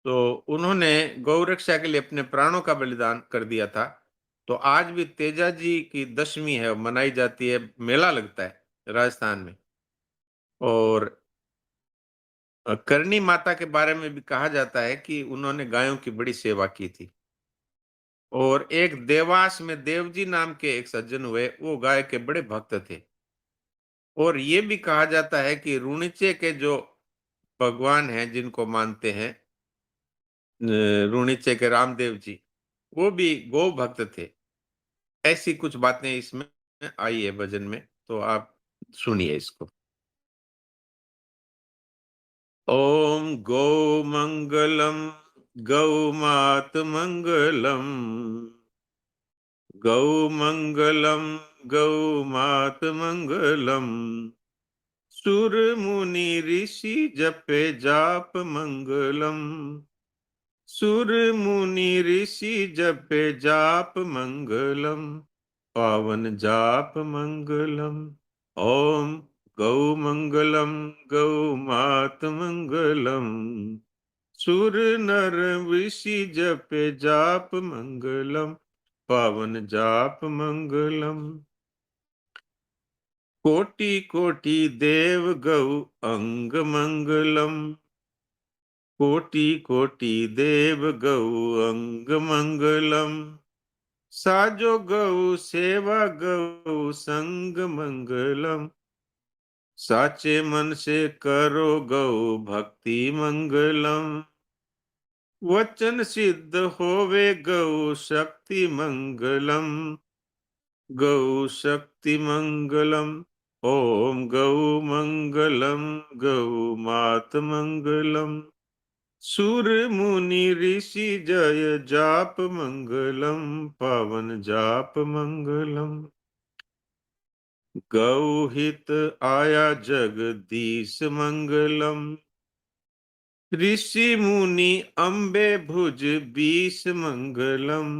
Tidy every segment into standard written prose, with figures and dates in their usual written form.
तो उन्होंने गौ रक्षा के लिए अपने प्राणों का बलिदान कर दिया था। तो आज भी तेजा जी की दशमी है, मनाई जाती है, मेला लगता है राजस्थान में। और करणी माता के बारे में भी कहा जाता है कि उन्होंने गायों की बड़ी सेवा की थी। और एक देवास में देवजी नाम के एक सज्जन हुए, वो गाय के बड़े भक्त थे। और ये भी कहा जाता है कि रुणिचे के जो भगवान हैं, जिनको मानते हैं, रुणिचे के रामदेव जी, वो भी गौ भक्त थे। ऐसी कुछ बातें इसमें आई है भजन में, तो आप सुनिए इसको। ओम गौ मंगलम, गौ मात मंगलम, गौ मंगलम, गौ मात मंगलम, सुर मुनि ऋषि जपे जाप मंगलम, सुर मुनि ऋषि जपे जाप मंगलम, पावन जाप मंगलम। ओम गौ मंगलम, गौ मात मंगलम, सुर नर ऋषि जपे जाप मंगलम, पावन जाप मंगलम। कोटि कोटि देव गौ अंग मंगलम, कोटि कोटि देव गौ अंग मंगलम, साजो गौ सेवा गौ संग मंगलम, साचे मन से करो गौ भक्ति मंगलम, वचन सिद्ध होवे गौ शक्ति मंगलम, गौ शक्ति मंगलम। ओम गौ मंगलम, गौ मात मंगलम, सुर मुनि ऋषि जय जाप मंगलम, पावन जाप मंगलम। गौ हित आया जगदीश मंगलम, ऋषि मुनि अम्बे भुज बीस मंगलम,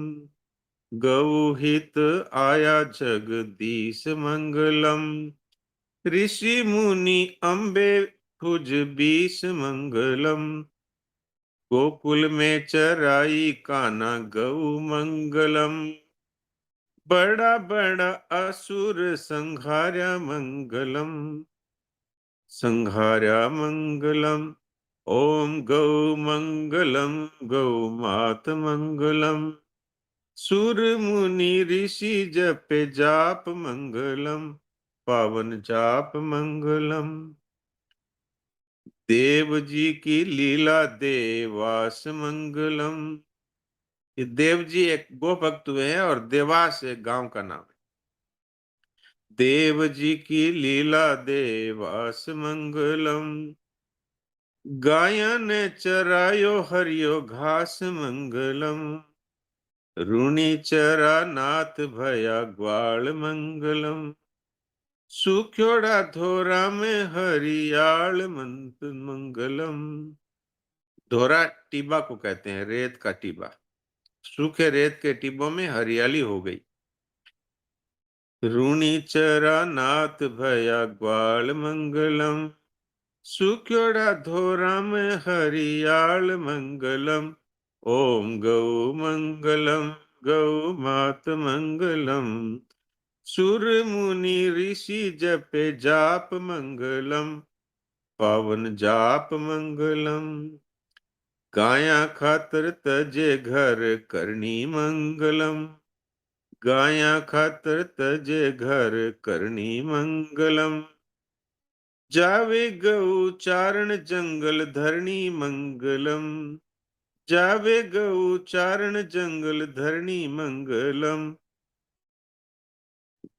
गौ हित आया जगदीश मंगलम, ऋषि मुनि अम्बे भुज बीस मंगलम, गोकुल में चराई कान्हा गौ मंगलम, बड़ा बड़ा असुर संहार्या मंगलम, संहार्या मंगलम। ओम गौ मंगलम, गौ मात मंगलम, सुर मुनि ऋषि जपे जाप मंगलम, पावन जाप मंगलम। देव जी की लीला देवास मंगलम। ये देव जी एक गो भक्त हुए हैं और देवास एक गांव का नाम है। देव जी की लीला देवास मंगलम, गायन चरायो हरियो घास मंगलम, रूणी चरा नाथ भया ग्वाल मंगलम, सुख्योड़ा धोरा में हरियाल मंत मंगलम। धोरा टीबा को कहते हैं, रेत का टीबा। सूखे रेत के टिब्बों में हरियाली हो गई। रूणी चरा नाथ भया ग्वाल मंगलम, सुख्योड़ा धोरा में हरियाल मंगलम। ओम गौ मंगलम, गौ मात मंगलम, सुर मुनि ऋषि जपे जाप मंगलम, पावन जाप मंगलम। गाया खातर तजे घर करनी मंगलम, गाया खातर तजे घर करनी मंगलम, जावे गौ चारण जंगल धरणी मंगलम, जावे गौ चारण जंगल धरणी मंगलम।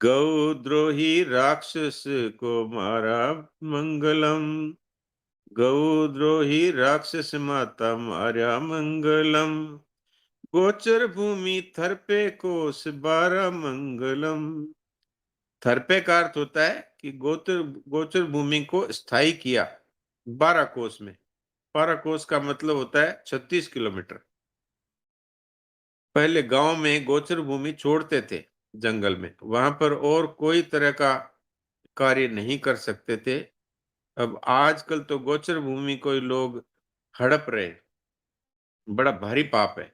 गौ द्रोही राक्षस को मारा मंगलम, गौ द्रोही राक्षस माता मारा मंगलम, गोचर भूमि थरपे कोस बारा मंगलम। थरपे का अर्थ होता है कि गोचर गोचर भूमि को स्थायी किया 12 कोस में। 12 कोस का मतलब होता है 36 किलोमीटर। पहले गांव में गोचर भूमि छोड़ते थे जंगल में, वहां पर और कोई तरह का कार्य नहीं कर सकते थे। अब आजकल तो गोचर भूमि को ही लोग हड़प रहे हैं। बड़ा भारी पाप है।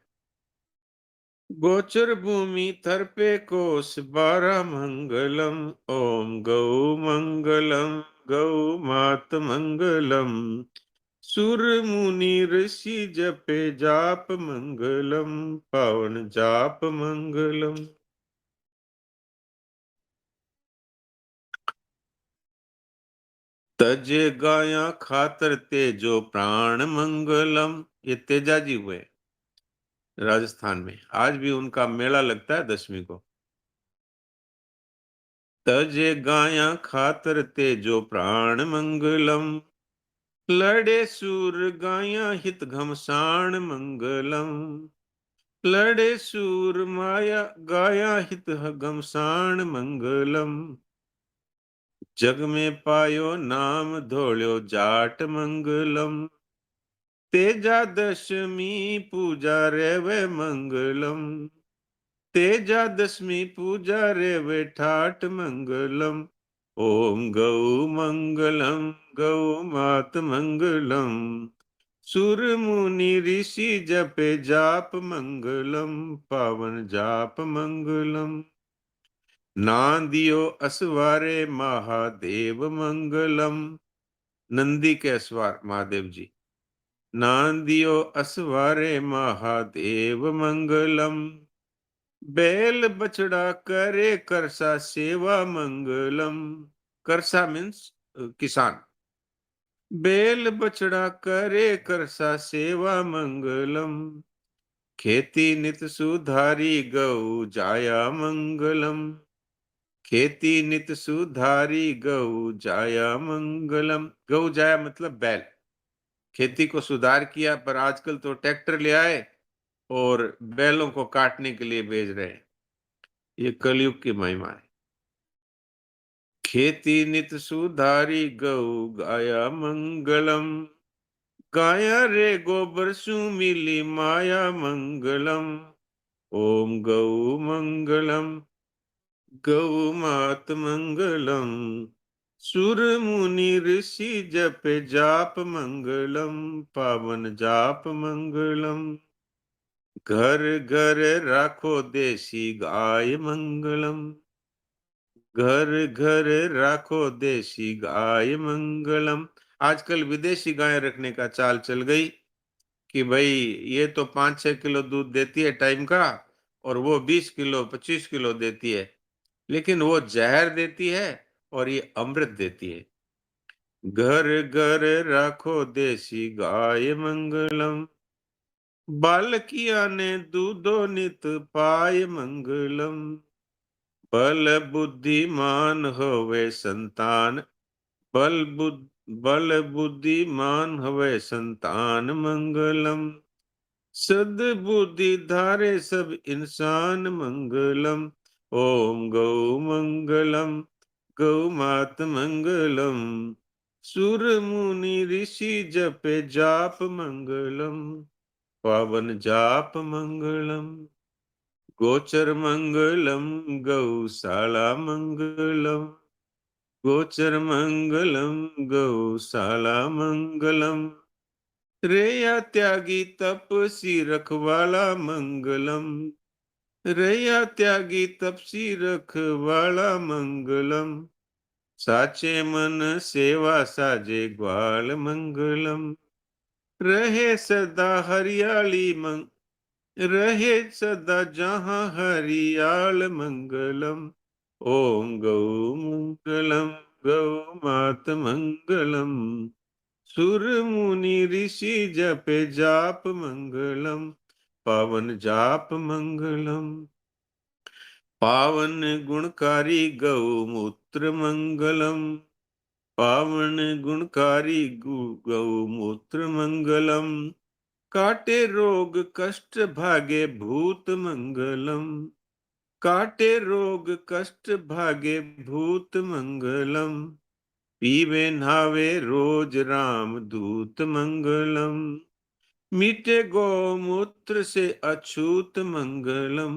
गोचर भूमि थर्पे कोश बारह मंगलम। ओम गौ मंगलम। गौ मात मंगलम। सुर मुनि ऋषि जपे जाप मंगलम। पावन जाप मंगलम। तजे गाया खातर तेजो प्राण मंगलम। ये तेजा जी हुए राजस्थान में, आज भी उनका मेला लगता है 10वीं को। तजे गाया खातर तेजो प्राण मंगलम। लड़े सूर गाया हित घमसान मंगलम। लड़े सूर माया गाया हित घमसान मंगलम। जग में पायो नाम धोल्यो जाट मंगलम। तेजा दशमी पूजा रेवे मंगलम। तेजा दशमी पूजा रेवे ठाट मंगलम। ओम गौ मंगलम। गौ मात मंगलम। सुर मुनि ऋषि जपे जाप मंगलम। पावन जाप मंगलम। नांदियो असवारे महादेव मंगलम। नंदी के असवार महादेव जी। नांदियो असवारे महादेव मंगलम। बैल बछड़ा करे करसा सेवा मंगलम। करसा मीन्स किसान। बैल बछड़ा करे करसा सेवा मंगलम। खेती नित सुधारी गौ जाया मंगलम। खेती नित सुधारी गौ जाया मंगलम। गौ जाया मतलब बैल। खेती को सुधार किया, पर आजकल तो ट्रैक्टर ले आए और बैलों को काटने के लिए भेज रहे हैं। ये कलयुग की महिमा है। खेती नित सुधारी गौ गाया मंगलम। गाया रे गोबर सु मिली माया मंगलम। ओम गौ मंगलम। गौ मात मंगलम। सुर मुनि ऋषि जप जाप मंगलम। पावन जाप मंगलम। घर घर राखो देसी गाय मंगलम। घर घर राखो देसी गाय मंगलम। आजकल विदेशी गाय रखने का चाल चल गई कि भाई ये तो 5-6 किलो दूध देती है टाइम का, और वो 20 किलो 25 किलो देती है, लेकिन वो जहर देती है और ये अमृत देती है। घर घर राखो देसी गाय मंगलम। बालकिया ने दूधो नित पाय मंगलम। बल बुद्धिमान होवे संतान। बल बुद्ध बल बुद्धिमान हवे संतान मंगलम। सद बुद्धि धारे सब इंसान मंगलम। ओम गौ मंगलम। गौ मात मंगलम। सुर मुनि ऋषि जपे जाप मंगलम। पावन जाप मंगलम। गोचर मंगलम। गौशाला मंगलम। गोचर मंगलम। गौशाला मंगलम। रेया त्यागी तपसी रखवाला मंगलम। रेया त्यागी तपसी रखवाला मंगलम। साचे मन सेवा साजे ग्वाल मंगलम। रहे सदा हरियाली रहे सदा जहां हरियाल मंगलम। ओम गौ मंगलम। गौ मात मंगलम। सुर मुनि ऋषि जपे जाप मंगलम। पावन जाप मंगलम। पावन गुणकारी गौ मूत्र मंगलम। पावन गुणकारी गौ मूत्र मंगलम। काटे रोग कष्ट भागे भूत मंगलम। काटे रोग कष्ट भागे भूत मंगलम। पीवे नहावे रोज राम दूत मंगलम। मीठे गौमूत्र से अछूत मंगलम।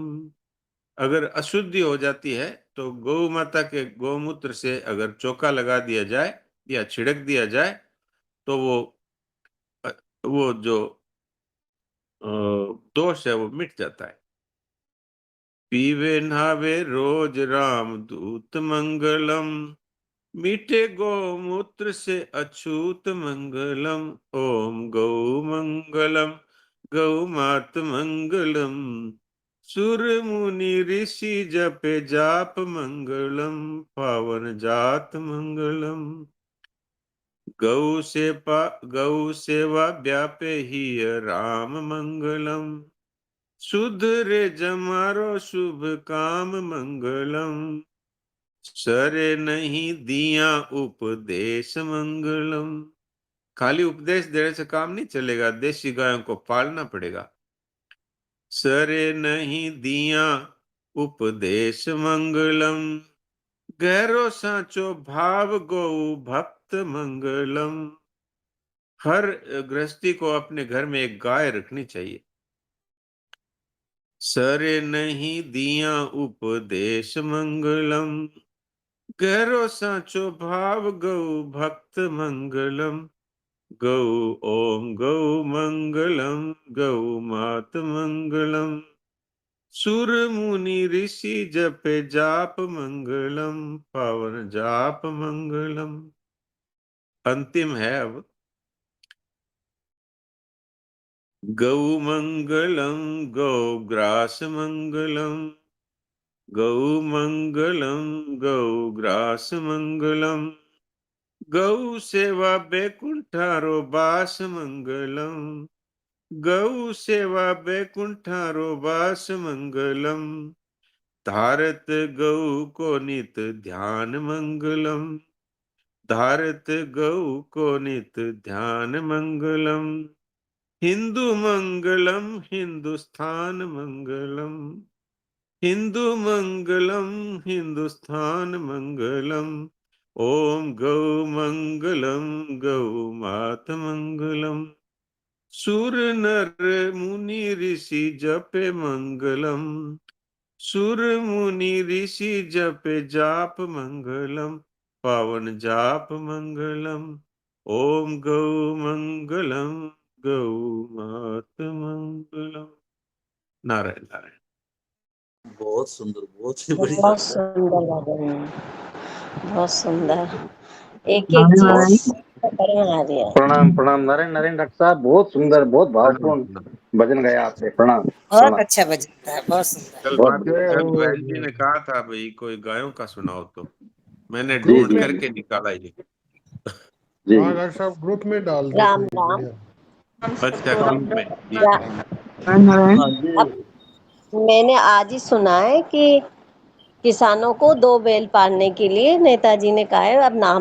अगर अशुद्धि हो जाती है तो गौ माता के गौमूत्र से अगर चोका लगा दिया जाए या छिड़क दिया जाए तो वो जो दोष है वो मिट जाता है। पीवे नहावे रोज राम दूत मंगलम, मीठे गौमूत्र से अछूत मंगलम। ओम गौ मंगलम, गौ मात मंगलम, सुर मुनि ऋषि जपे जाप मंगलम, पावन जात मंगलम। गौ सेवा व्यापे ही राम मंगलम, सुधरे जमारो शुभ काम मंगलम, सरे नहीं दिया उपदेश मंगलम। खाली उपदेश देने से काम नहीं चलेगा, देशी गायों को पालना पड़ेगा। सरे नहीं दिया उपदेश मंगलम, गहरो सांचो भाव गौ भक्त मंगलम। हर गृहस्थी को अपने घर में एक गाय रखनी चाहिए। सरे नहीं दिया उपदेश मंगलम, गहरो सांचो भाव गौ भक्त मंगलम। गौ ओम गौ मंगलम, गौ मात मंगलम, सुर मुनि ऋषि जपे जाप मंगलम, पावन जाप मंगलम। अंतिम है अब। गौ मंगलम, गौ ग्रास मंगलम, गौ मंगलम, गौ ग्रास मंगलम, गौ सेवा बैकुंठारो बास मंगलम, गौ सेवा बैकुंठारो बास मंगलम। धारत गौ को नित ध्यान मंगलम, धारत गौ को नित ध्यान मंगलम। हिंदू मंगलम, हिंदुस्तान मंगलम, हिंदू मंगलम, हिंदुस्तान मंगलम। ओम गौ मंगलम, गौ मात मंगलम, सुर नर मुनि ऋषि जपे मंगलम, सुर मुनि ऋषि जपे जाप मंगलम, पावन जाप मंगलम। ओम गौ मंगलम, गौ मात मंगलम। नारायण नारायण। बहुत सुंदर, बहुत ही बढ़िया। बहुत सुंदर भजन, बहुत सुंदर। एक एक चीज बना दिया। प्रणाम प्रणाम नारायण नारायण डॉक्टर साहब, बहुत सुंदर, बहुत भावपूर्ण भजन गाया आपने। प्रणाम। बहुत अच्छा भजन था, बहुत सुंदर। कल बहुत बहन जी ने कहा था भाई कोई गायों का सुनाओ, तो मैंने जी, ढूंढ जी। करके निकाला ये। जी हाँ डॉक्टर साहब, ग्रुप में डाल दो राम कोई राम। बढ़िया। अच्छा, ग्रुप में ठीक रा- है। हाँ जी। अब मैंने आज ही सुना है कि किसानों को 2 बैल पालने के लिए नेताजी ने कहा है अब नाम